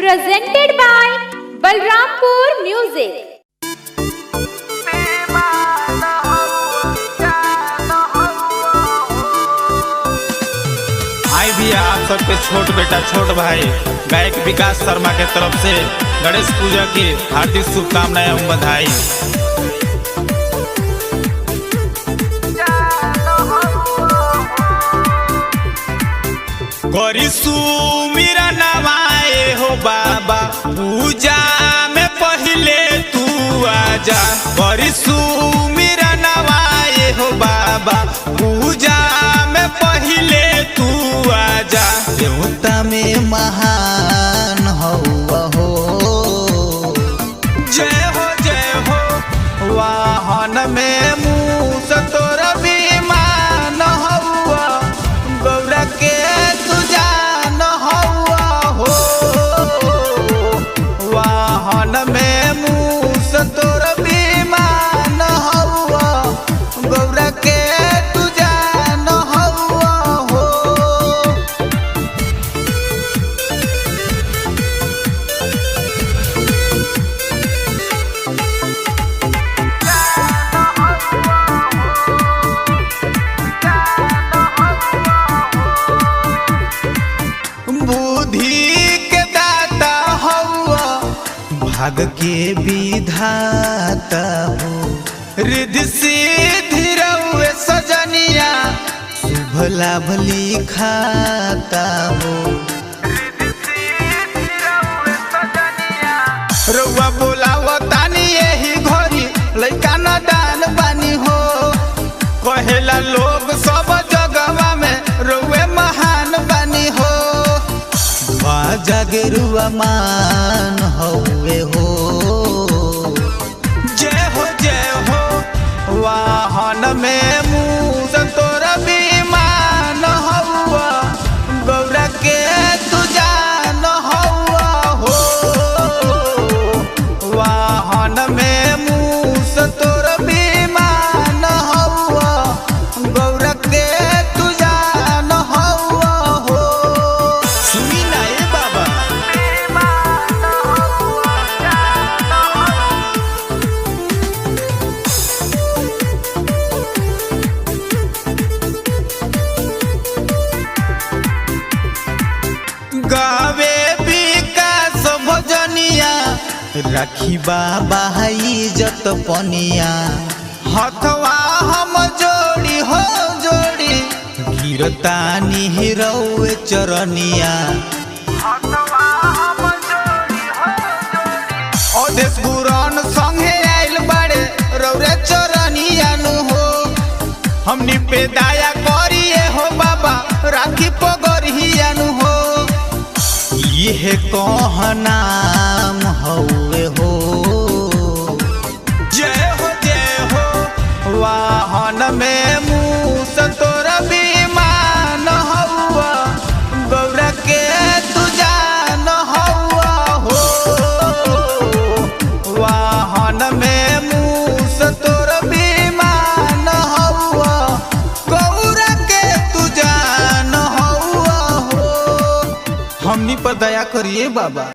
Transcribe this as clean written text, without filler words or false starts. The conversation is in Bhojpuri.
presented by Balrampur Music. आई भी आप सबके छोट बेटा छोट भाई गायक विकास शर्मा के तरफ से गणेश पूजा की हार्दिक शुभकामनाएं एवं बधाई। करी सुमिरा नवाए हो बाबा पूजा में पहले तू आजा। करी सुमिरा नवाए हो बाबा पूजा में पहले तू आजा। देवता में महान हो जय हो वाहन में मूस तोर विमान हौआ गौरा के तू जान हौआ हो। वाहन में मूस तोर विमान हौआ गौरा के तू जान हौआ हो। बुद्धि के दाता हौआ भाग के विधाता हो। रिद्धि सिद्धि रहुए सजनिया शुभ लाभ लिखाता हो। रउआ बोलाव तानी यही घड़ी लइका न दान बानी हो। कहेला लोग सब जगवा में रउए महान बानी हो। जागरुआ मान हौवे हो। जय हो वाहन में मूस तोर विमान हौआ गौरा के तू जान हौआ हो। वाहन में मूस तोर विमान हौआ गौरा के तू जान हौआ हो। सुनी ना ए बाबा गावे विकास भजनिया राखी बाबा इज्जत पनिया हथवा हम जोड़ी हो जोड़ी गिरतानी हिरौए चरनिया। अदेश गुरन संगे आइल बाड़े रौरे चरनिया नु हो। हमनी पे दया करिए हो बाबा राखी पगरिया नु हो। यह कह नाम हौवे हो। जय हो वाहन में मूस तोर विमान हौआ गौरा के तू जान हौआ हो। वाहन में मूस तोर विमान हौआ गौरा के तू जान हौआ हो। हमनी पर दया करिए बाबा।